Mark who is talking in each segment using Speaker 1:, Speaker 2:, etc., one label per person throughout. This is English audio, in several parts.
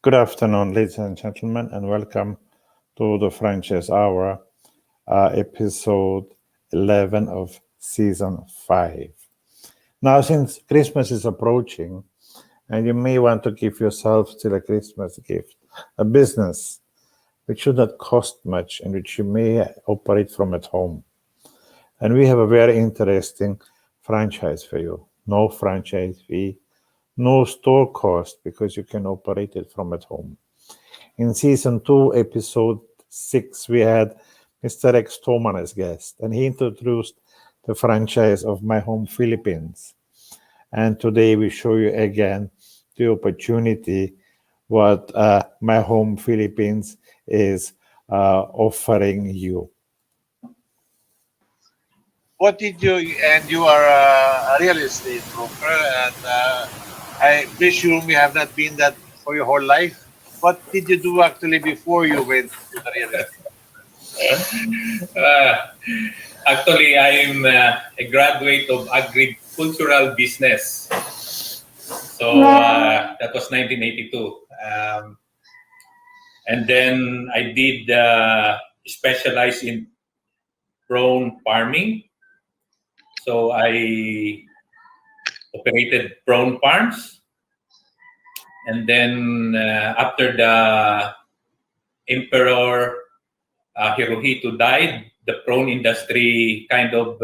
Speaker 1: Good afternoon, ladies and gentlemen, and welcome to the Franchise Hour, episode 11 of season 5. Now, since Christmas is approaching, and you may want to give yourself still a Christmas gift, a business which should not cost much and which you may operate from at home. And we have a very interesting franchise for you. No franchise fee, no store cost, because you can operate it from at home. In season 2, episode 6, we had Mr. X Tomen as guest, and he introduced the franchise of My Home Philippines. And today we show you again the opportunity what My Home Philippines is offering you.
Speaker 2: What did you, and you are a real estate broker, and I presume you have not been that for your whole life. What did you do actually before you went to the real estate?
Speaker 3: Actually, I'm a graduate of agricultural business. So that was 1982. And then I did specialize in prawn farming. So I operated prawn farms. And then after the Emperor Hirohito died, the prawn industry kind of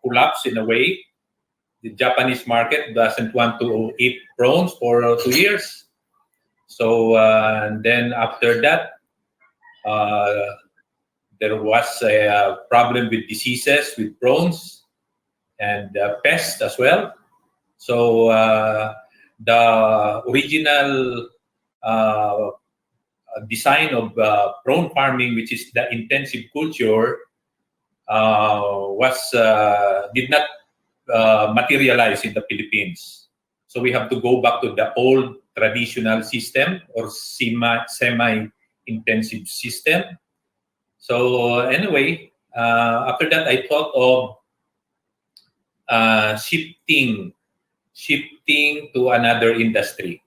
Speaker 3: collapsed in a way. The Japanese market doesn't want to eat prawns for 2 years. So and then after that, there was a problem with diseases, with prawns, and pests as well. So the original design of prawn farming, which is the intensive culture, did not materialize in the Philippines. So we have to go back to the old traditional system or semi-intensive system. So anyway, after that, I thought of shifting to another industry.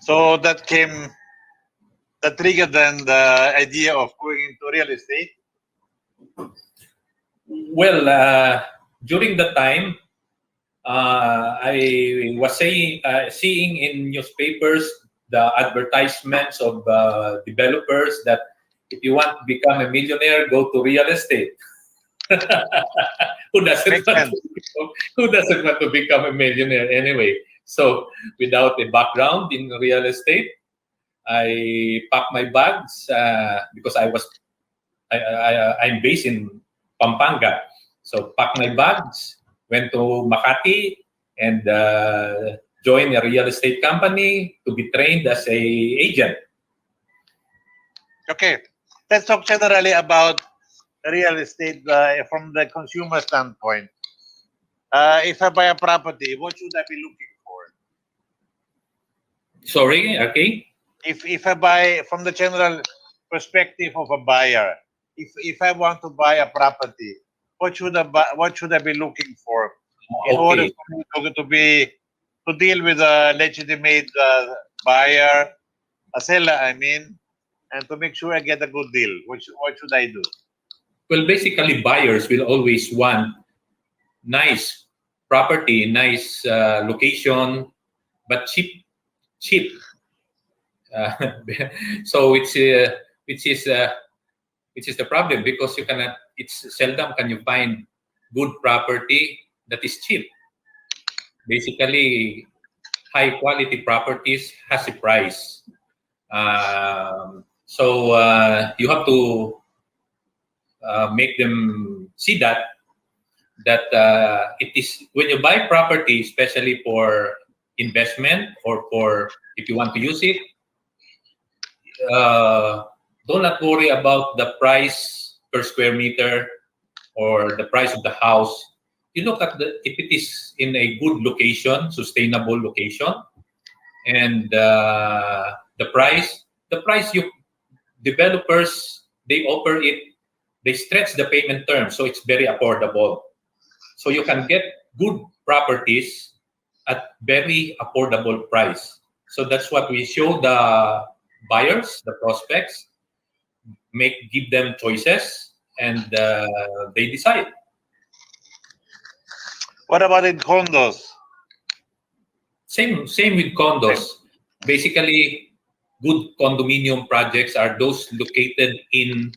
Speaker 2: So that triggered then the idea of going into real estate?
Speaker 3: Well, during the time, I was seeing in newspapers the advertisements of developers that if you want to become a millionaire, go to real estate. Who doesn't want to become a millionaire anyway? So without a background in real estate, I packed my bags because I'm based in Pampanga. So packed my bags, went to Makati, and joined a real estate company to be trained as a agent.
Speaker 2: Okay, let's talk generally about real estate from the consumer standpoint. If I buy a property, what should I be looking for?
Speaker 3: Sorry, okay.
Speaker 2: If I buy from the general perspective of a buyer, if I want to buy a property, what should I be looking for in order for me to deal with a legitimate buyer, a seller, I mean, and to make sure I get a good deal? What should I do?
Speaker 3: Well, basically, buyers will always want nice property, nice location, but cheap. So which is the problem, because you cannot. It's seldom can you find good property that is cheap. Basically, high quality properties has a price. So you have to make them see that it is, when you buy property, especially for investment or for if you want to use it, do not worry about the price per square meter or the price of the house. You look at if it is in a good location, sustainable location, and the price you developers, they offer it, they stretch the payment term, so it's very affordable. So you can get good properties at very affordable price. So that's what we show the buyers, the prospects, give them choices, and they decide.
Speaker 2: What about in condos?
Speaker 3: Same with condos. Basically, good condominium projects are those located in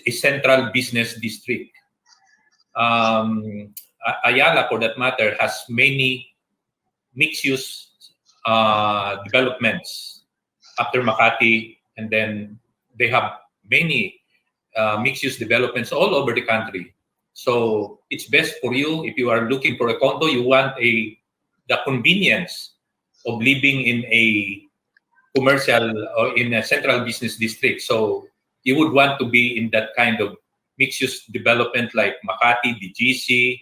Speaker 3: a central business district. Ayala, for that matter, has many mixed-use developments after Makati, and then they have many mixed-use developments all over the country. So it's best for you if you are looking for a condo. You want the convenience of living in a commercial or in a central business district. So you would want to be in that kind of mixed-use development like Makati, BGC,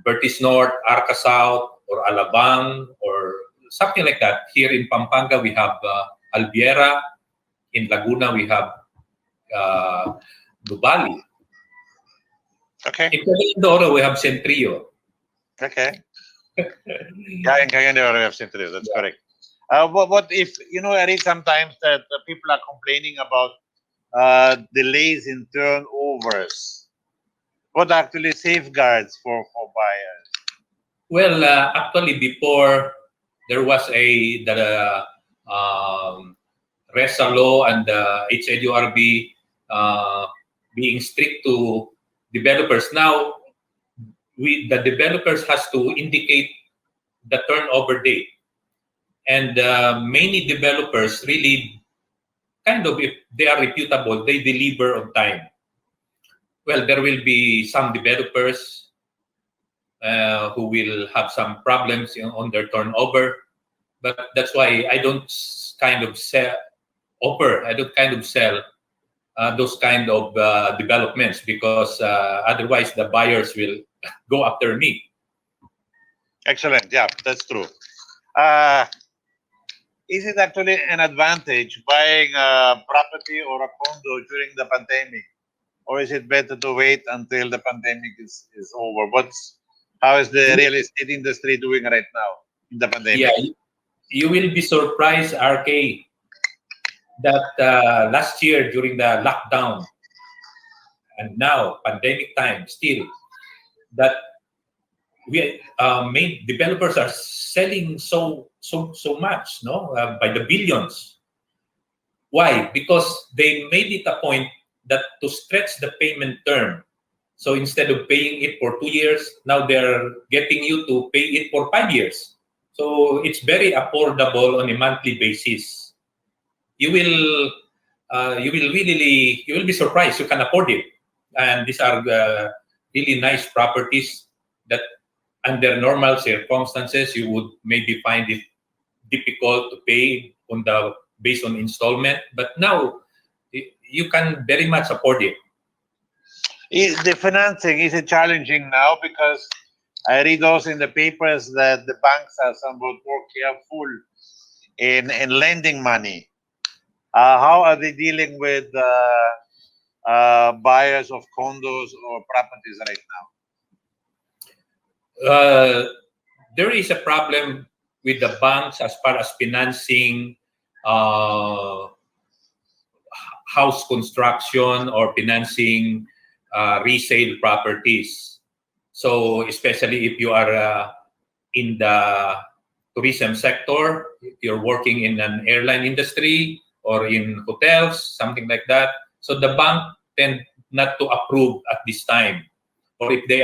Speaker 3: Vertis North, Arca South, or Alabang, or something like that. Here in Pampanga, we have Albiera. In Laguna, we have Nubali.
Speaker 2: Okay.
Speaker 3: In Cagayan de Oro, we have Centrio.
Speaker 2: Okay. Yeah, in Cagayan de Oro, we have Centuries. That's correct. What if, I read sometimes that people are complaining about delays in turnovers. What actually safeguards for buyers?
Speaker 3: Well, actually, before there was the RESA law and the HLURB being strict to developers. Now, the developers has to indicate the turnover date, and many developers really kind of, if they are reputable, they deliver on time. Well, there will be some developers who will have some problems on their turnover, but that's why I don't kind of sell those kind of developments, because otherwise the buyers will go after me.
Speaker 2: Excellent. Yeah, that's true. Is it actually an advantage buying a property or a condo during the pandemic? Or is it better to wait until the pandemic is over? How is the real estate industry doing right now in the pandemic?
Speaker 3: Yeah, you will be surprised, RK, that last year during the lockdown and now pandemic time still, that main developers are selling so much, by the billions. Why? Because they made it a point that to stretch the payment term. So instead of paying it for 2 years, now they're getting you to pay it for 5 years. So it's very affordable on a monthly basis. You will be surprised. You can afford it, and these are really nice properties that, under normal circumstances, you would maybe find it difficult to pay based on installment. But now you can very much afford it.
Speaker 2: The financing, is it challenging now? Because I read also in the papers that the banks are somewhat more careful in lending money. How are they dealing with buyers of condos or properties right now?
Speaker 3: There is a problem with the banks as far as financing house construction or financing resale properties. So especially if you are in the tourism sector, if you're working in an airline industry or in hotels, something like that. So the bank tend not to approve at this time. Or if they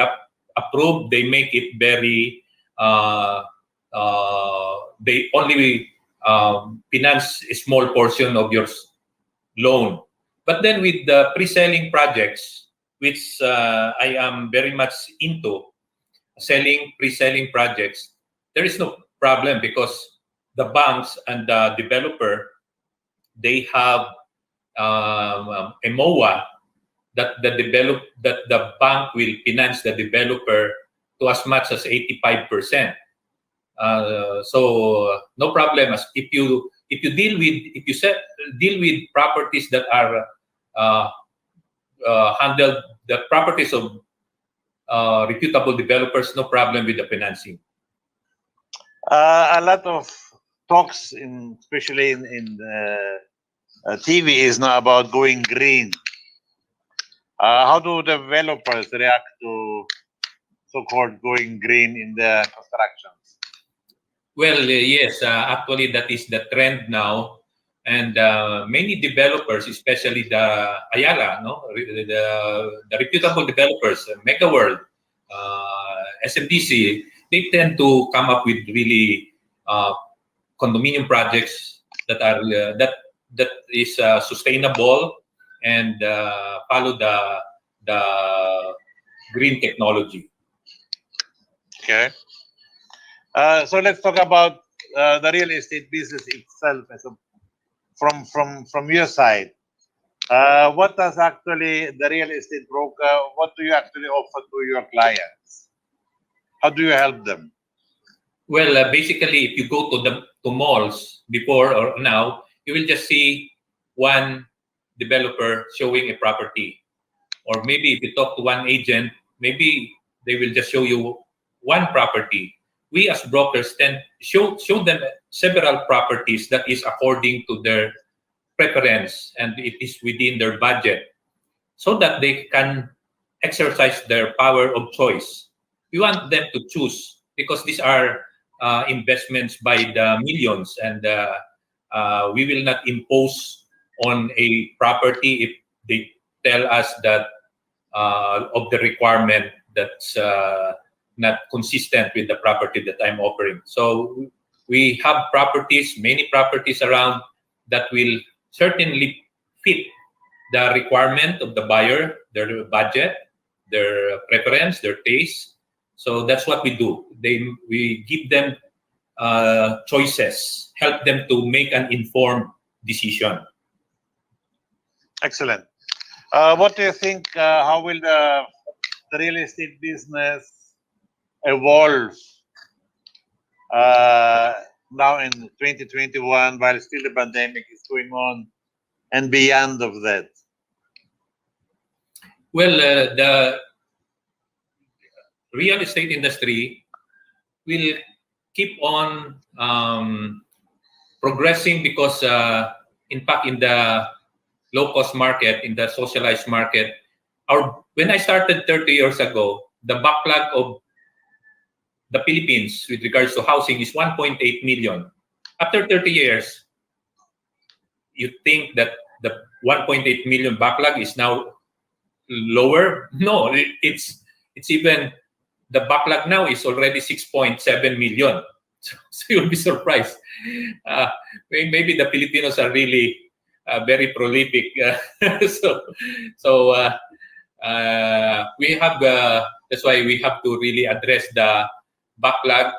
Speaker 3: approve, they make it very, they only finance a small portion of your loan. But then with the pre-selling projects, which I am very much into, pre-selling projects, there is no problem because the banks and the developer, they have a MOA that the bank will finance the developer to as much as 85%. So no problem. If you deal with properties that are handled, the properties of reputable developers, no problem with the financing.
Speaker 2: A lot of talks, especially in TV, is now about going green. How do developers react to so-called going green in the constructions?
Speaker 3: Well, yes, actually that is the trend now. And many developers, especially the Ayala, the reputable developers, Mega World, SMDC, they tend to come up with really condominium projects that are that is sustainable and follow the green technology.
Speaker 2: Okay. So let's talk about the real estate business itself. From your side, what does actually the real estate broker? What do you actually offer to your clients? How do you help them?
Speaker 3: Well, basically, if you go to malls before or now, you will just see one developer showing a property, or maybe if you talk to one agent, maybe they will just show you one property. We as brokers tend show them several properties that is according to their preference and it is within their budget, so that they can exercise their power of choice. We want them to choose because these are investments by the millions, and we will not impose on a property if they tell us that of the requirement that's not consistent with the property that I'm offering. So we have properties, many properties around that will certainly fit the requirement of the buyer, their budget, their preference, their taste. So that's what we do. We give them choices, help them to make an informed decision.
Speaker 2: Excellent. What do you think? How will the real estate business evolve now in 2021, while still the pandemic is going on, and beyond of that?
Speaker 3: Well, the real estate industry will keep on progressing because, in fact, in the low-cost market, in the socialized market, when I started 30 years ago, the backlog of the Philippines with regards to housing is 1.8 million. After 30 years, you think that the 1.8 million backlog is now lower? No, it's even, the backlog now is already 6.7 million. So you'll be surprised. Maybe the Filipinos are really very prolific. So we have, that's why we have to really address the backlog,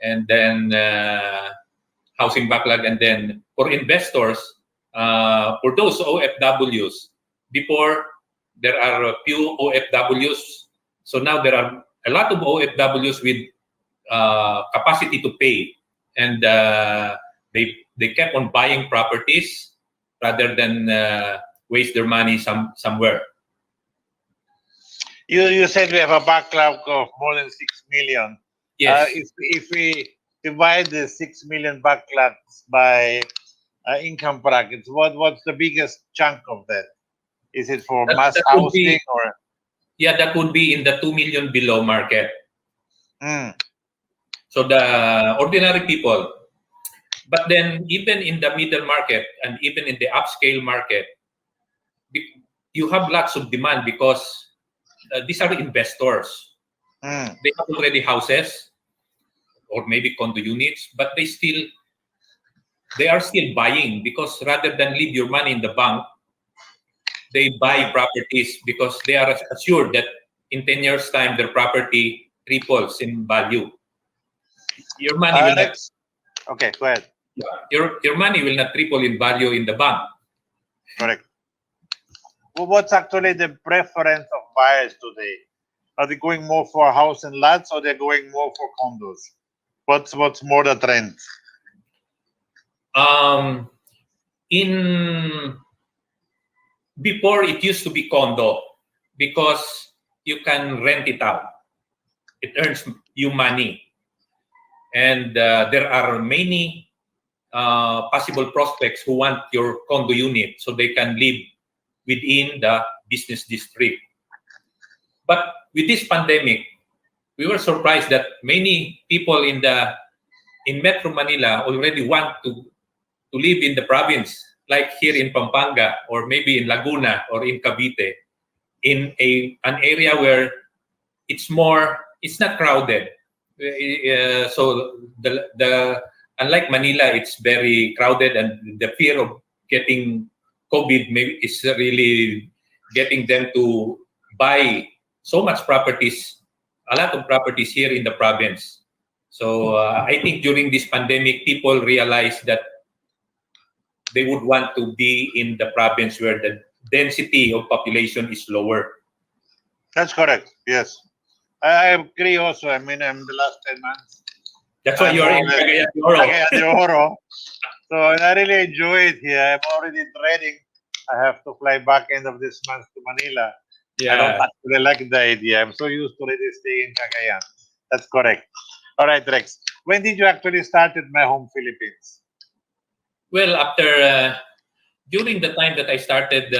Speaker 3: and then housing backlog, and then for investors, for those OFWs, before there are a few OFWs, so now there are a lot of OFWs with capacity to pay, and they kept on buying properties rather than waste their money somewhere.
Speaker 2: You said we have a backlog of more than 6 million.
Speaker 3: Yes.
Speaker 2: If we divide the 6 million backlogs by income brackets, what's the biggest chunk of that? Is it for mass housing or?
Speaker 3: Yeah, that would be in the 2 million below market. So the ordinary people. But then even in the middle market and even in the upscale market, you have lots of demand because these are investors. They have already houses or maybe condo units, but they are still buying, because rather than leave your money in the bank, they buy properties because they are assured that in 10 years' time their property triples in value. Your money will not.
Speaker 2: Okay, go ahead.
Speaker 3: Your money will not triple in value in the bank.
Speaker 2: Correct. Well, what's actually the preference of buyers today? Are they going more for house and lots, or they're going more for condos? What's more the trend?
Speaker 3: Before it used to be condo because you can rent it out. it earns you money. And there are many possible prospects who want your condo unit so they can live within the business district. But with this pandemic, we were surprised that many people in Metro Manila already want to live in the province, like here in Pampanga or maybe in Laguna or in Cavite, in an area where it's not crowded. So unlike Manila, it's very crowded, and the fear of getting COVID maybe is really getting them to buy so much properties, a lot of properties here in the province. So I think during this pandemic, people realized that they would want to be in the province where the density of population is lower.
Speaker 2: That's correct. Yes. I agree also. I mean, I'm the last 10 months.
Speaker 3: That's why you're in Cagayan de Oro.
Speaker 2: Cagayan de Oro. So I really enjoy it here. I'm already dreading. I have to fly back end of this month to Manila.
Speaker 3: Yeah.
Speaker 2: I don't actually like the idea. I'm so used to really staying in Cagayan. That's correct. All right, Rex. When did you actually start with My Home Philippines?
Speaker 3: Well, after during the time that I started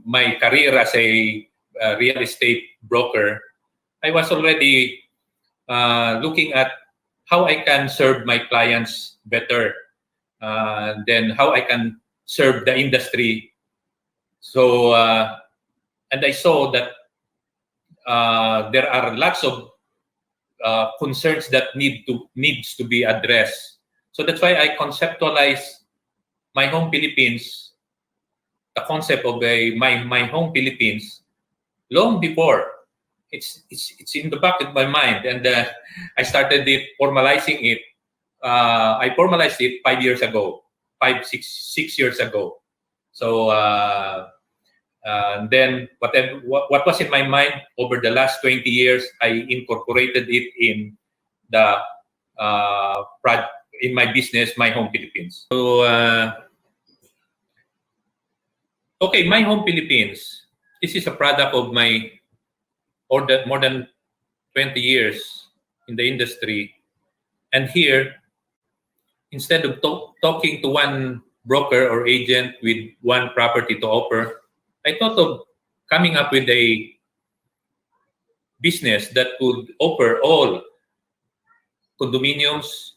Speaker 3: my career as a real estate broker, I was already looking at how I can serve my clients better, then how I can serve the industry. So, and I saw that there are lots of concerns that needs to be addressed. So that's why I conceptualized My Home Philippines, the concept of my Home Philippines, long before. It's in the back of my mind, and I started formalizing it. I formalized it 5 years ago, 6 years ago. So then what was in my mind over the last 20 years, I incorporated it in the in my business, My Home Philippines. So okay, My Home Philippines. This is a product of my more than 20 years in the industry. And here, instead of talking to one broker or agent with one property to offer, I thought of coming up with a business that could offer all condominiums,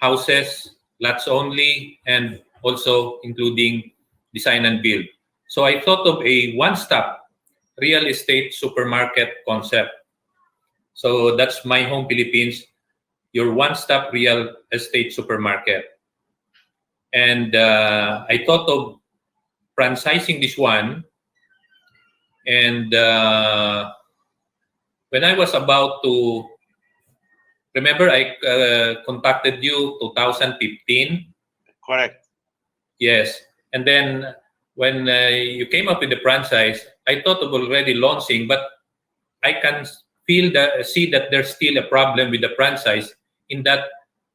Speaker 3: houses, lots only, and also including design and build. So I thought of a one-stop real estate supermarket concept. So that's My Home Philippines, your one-stop real estate supermarket. And I thought of franchising this one. And when I was about to, remember I contacted you 2015?
Speaker 2: Correct.
Speaker 3: Yes. And then when you came up with the franchise, I thought of already launching, but I can see that there's still a problem with the franchise in that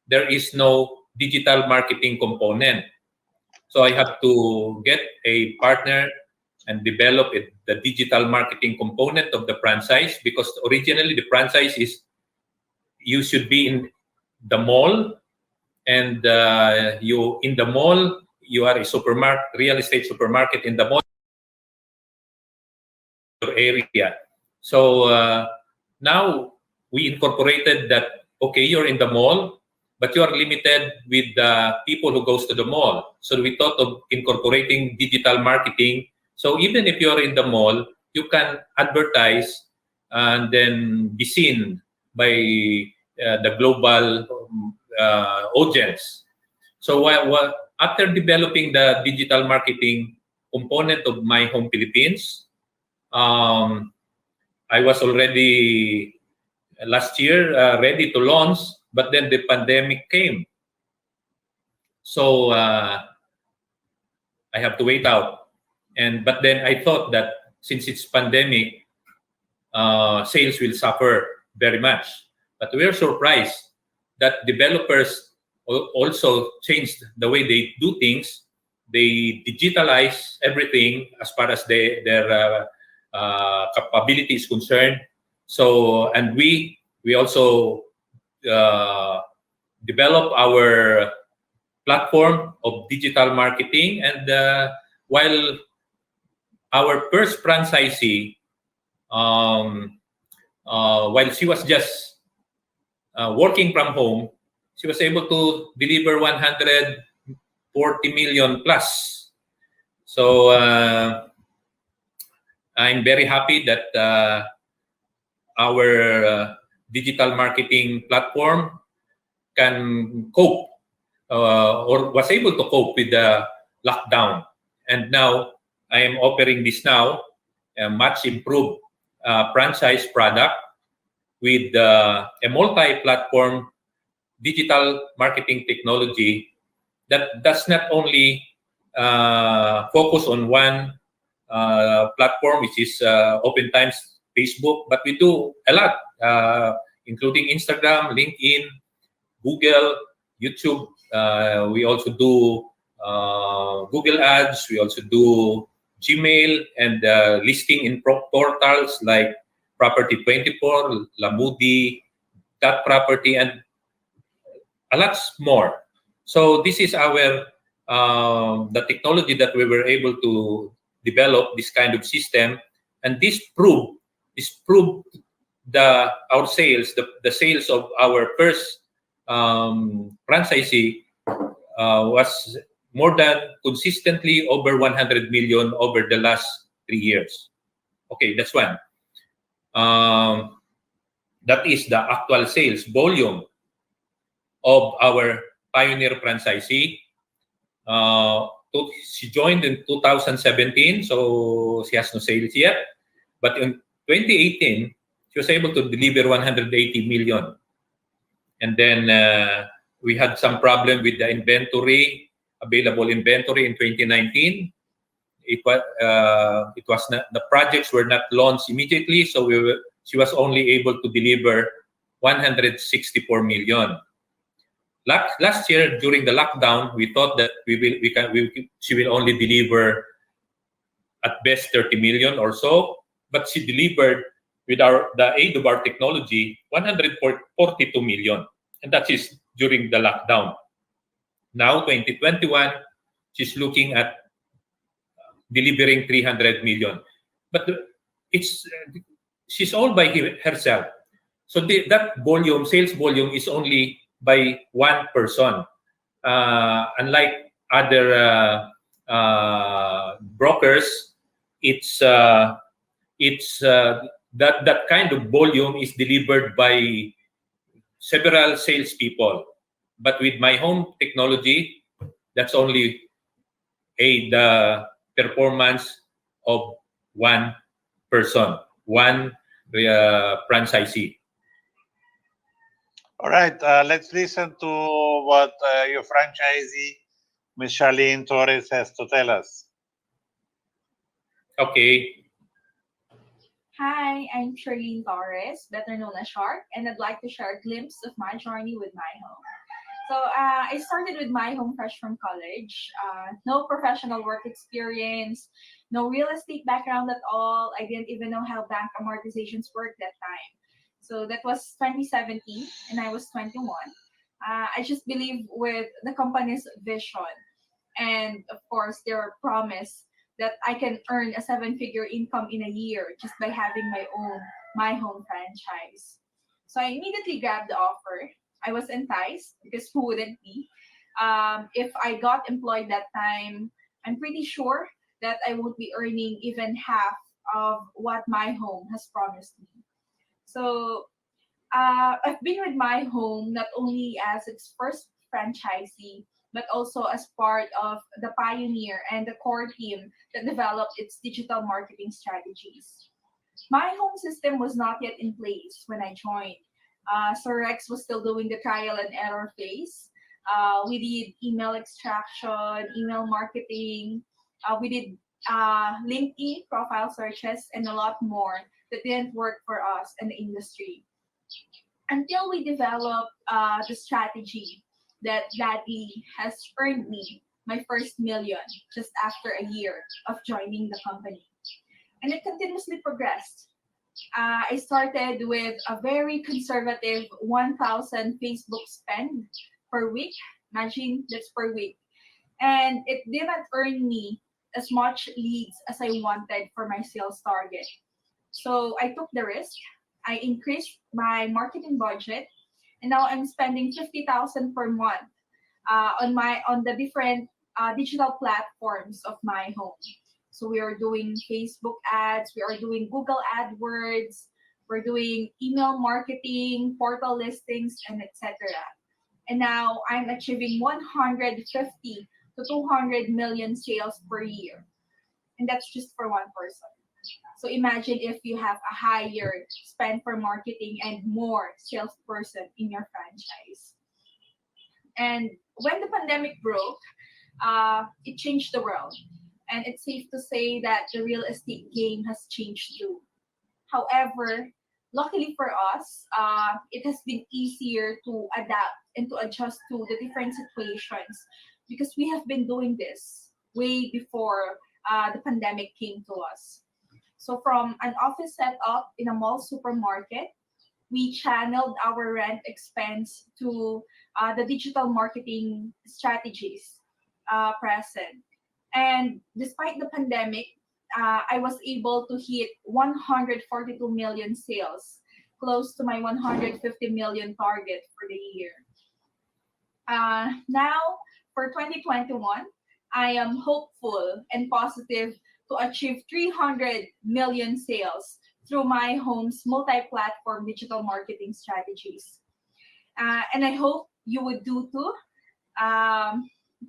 Speaker 3: there is no digital marketing component. So I have to get a partner and develop the digital marketing component of the franchise, because originally the franchise is you should be in the mall, and you in the mall you are a supermarket, real estate supermarket in the mall area. So now we incorporated that, okay, you're in the mall, but you are limited with the people who goes to the mall. So we thought of incorporating digital marketing. So even if you're in the mall, you can advertise and then be seen by the global audience. So after developing the digital marketing component of My Home Philippines, I was already last year ready to launch, but then the pandemic came. So I have to wait out. But then I thought that since it's pandemic, sales will suffer very much. But we are surprised that developers also changed the way they do things. They digitalize everything as far as their capability is concerned. So, and we also develop our platform of digital marketing. And while our first franchisee, while she was just working from home, she was able to deliver 140 million plus. So I'm very happy that our digital marketing platform can cope or was able to cope with the lockdown. And now I am offering this now, a much improved franchise product with a multi-platform digital marketing technology that does not only focus on one platform, which is oftentimes Facebook, but we do a lot, including Instagram, LinkedIn, Google, YouTube. We also do Google Ads. We also do Gmail and listing in portals like Property 24, Lamudi, That Property, and a lot more. So this is our the technology that we were able to develop, this kind of system, and this proved our sales, the sales of our first franchisee was more than consistently over 100 million over the last 3 years. Okay, that's one. That is the actual sales volume of our pioneer franchisee. She joined in 2017, so she has no sales yet. But in 2018, she was able to deliver 180 million. And then we had some problem with the inventory, available inventory in 2019. It was not, the projects were not launched immediately, so she was only able to deliver 164 million. Last year during the lockdown, we thought that she will only deliver at best 30 million or so, but she delivered with the aid of our technology 142 million, and that is during the lockdown. Now 2021, she's looking at delivering 300 million, but she's all by herself. So that volume, sales volume, is only by one person. Unlike other brokers, it's that kind of volume is delivered by several salespeople. But with my home technology, that's only the performance of one person, one franchisee.
Speaker 2: All right, let's listen to what your franchisee, Ms. Charlene Torres, has to tell us.
Speaker 3: Okay.
Speaker 4: Hi, I'm Charlene Torres, better known as Shark, and I'd like to share a glimpse of my journey with my home. So I started with my home fresh from college. No professional work experience, no real estate background at all. I didn't even know how bank amortizations worked that time. So that was 2017, and I was 21. I just believed with the company's vision and, of course, their promise that I can earn a 7-figure income in a year just by having my home franchise. So I immediately grabbed the offer. I was enticed because who wouldn't be? If I got employed that time, I'm pretty sure that I would be earning even half of what my home has promised me. So I've been with my home not only as its first franchisee, but also as part of the pioneer and the core team that developed its digital marketing strategies. My home system was not yet in place when I joined. Sir Rex was still doing the trial and error phase. We did email extraction, email marketing. We did LinkedIn profile searches and a lot more that didn't work for us in the industry. Until we developed the strategy that Daddy has earned me my first million just after a year of joining the company. and it continuously progressed. I started with a very conservative 1,000 Facebook spend per week. Imagine, that's per week. And it didn't earn me as much leads as I wanted for my sales target. So I took the risk. I increased my marketing budget, and now I'm spending 50,000 per month on the different digital platforms of my home. So we are doing Facebook ads, we are doing Google AdWords, we're doing email marketing, portal listings, and etc. And now I'm achieving 150 to 200 million sales per year. And that's just for one person. So imagine if you have a higher spend for marketing and more salesperson in your franchise. And when the pandemic broke, it changed the world. And it's safe to say that the real estate game has changed too. However, luckily for us, it has been easier to adapt and to adjust to the different situations because we have been doing this way before the pandemic came to us. So from an office setup in a mall supermarket, we channeled our rent expense to the digital marketing strategies present. And despite the pandemic, I was able to hit 142 million sales, close to my 150 million target for the year. Now, for 2021, I am hopeful and positive to achieve 300 million sales through my home's multi-platform digital marketing strategies. And I hope you would do too.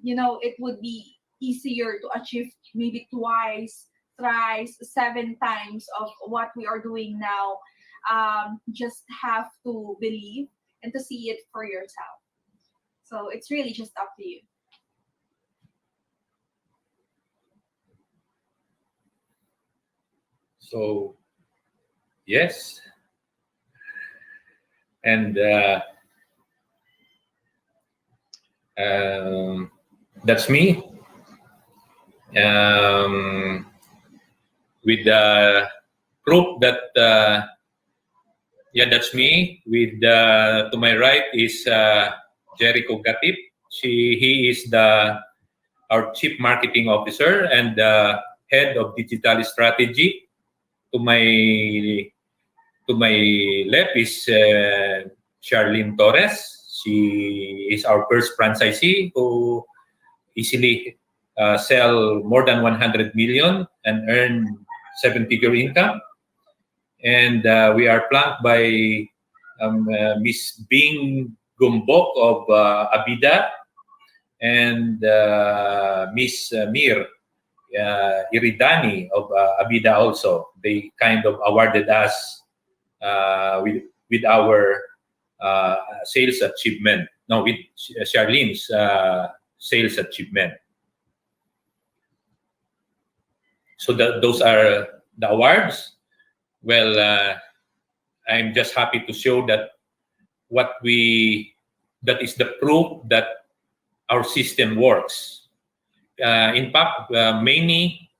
Speaker 4: It would be easier to achieve maybe twice, thrice, 7 times of what we are doing now. Just have to believe and to see it for yourself. So it's really just up to you.
Speaker 3: So, yes. And that's me. With the proof that, that's me. With to my right is Jericho Gatip. He is our Chief Marketing Officer and Head of Digital Strategy. To my left is Charlene Torres. She is our first franchisee who easily sell more than 100 million and earn 7-figure income. And we are flanked by Miss Bing Gumbok of Abida and Miss Mir Iridani of Abida also. They kind of awarded us with our sales achievement. No, with Charlene's sales achievement. So those are the awards. Well, I'm just happy to show that that is the proof that our system works. In fact, many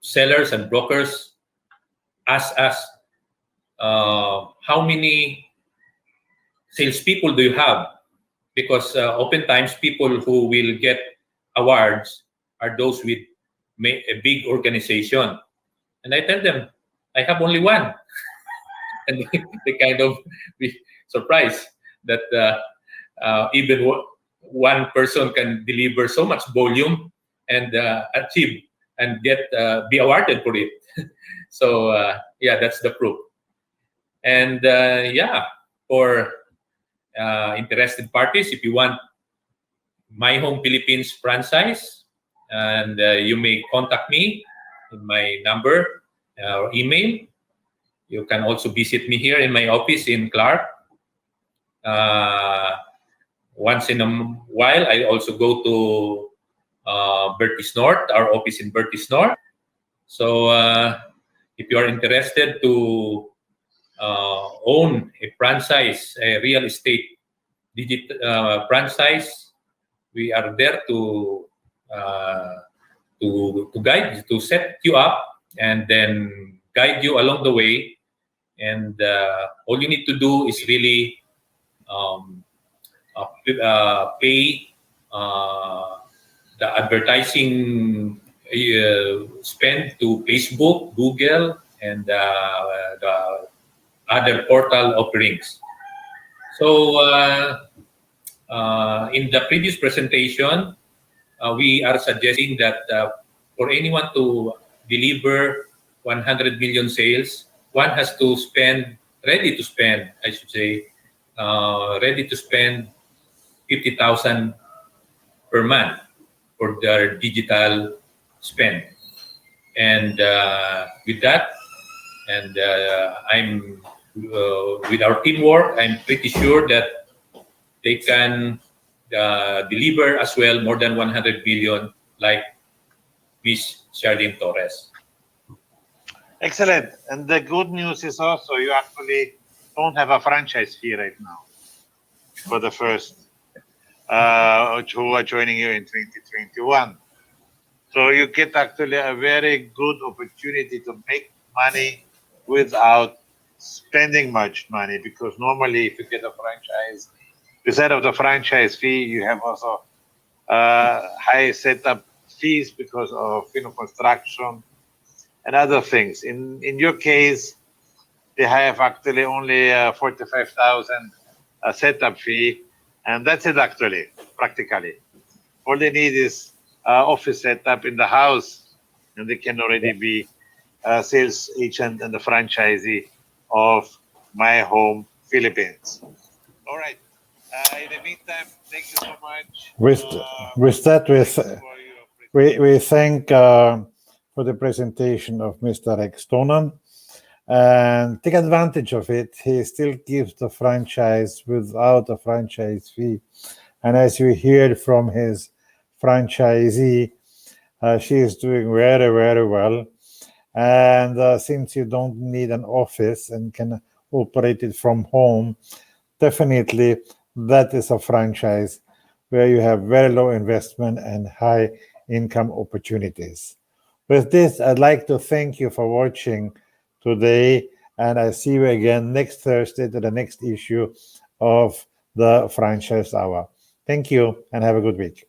Speaker 3: sellers and brokers ask us, how many salespeople do you have? Because oftentimes people who will get awards are those with a big organization. And I tell them, I have only one. And they kind of be surprised that even one person can deliver so much volume and achieve and be awarded for it. So that's the proof. And for interested parties, if you want My Home Philippines franchise, and you may contact me in my number or email. You can also visit me here in my office in Clark. Once in a while, I also go to Bertis North, our office in Bertis North. So if you are interested to own a franchise, a real estate franchise, we are there to to guide you, to set you up, and then guide you along the way. And all you need to do is really pay the advertising spend to Facebook, Google, and the other portal offerings. So in the previous presentation, we are suggesting that for anyone to deliver 100 million sales, one has to spend, ready to spend, I should say, ready to spend 50,000 per month for their digital spend. And with that, and I'm with our teamwork, I'm pretty sure that they can deliver as well more than 100 billion, like Miss Charlene Torres.
Speaker 2: Excellent. And the good news is also you actually don't have a franchise fee right now for the first who are joining you in 2021. So you get actually a very good opportunity to make money without spending much money, because normally if you get a franchise, instead of the franchise fee, you have also high setup fees because of construction and other things. In your case, they have actually only 45,000 setup fee, and that's it actually, practically. All they need is office setup in the house, and they can already be a sales agent and the franchisee of My Home Philippines. All right. In the meantime, thank you so much.
Speaker 1: With that, we thank for the presentation of Mr. Rex Tomen, and take advantage of it. He still gives the franchise without a franchise fee. And as you heard from his franchisee, she is doing very, very well. And since you don't need an office and can operate it from home, definitely that is a franchise where you have very low investment and high income opportunities. With this, I'd like to thank you for watching today, and I see you again next Thursday to the next issue of the Franchise Hour. Thank you and have a good week.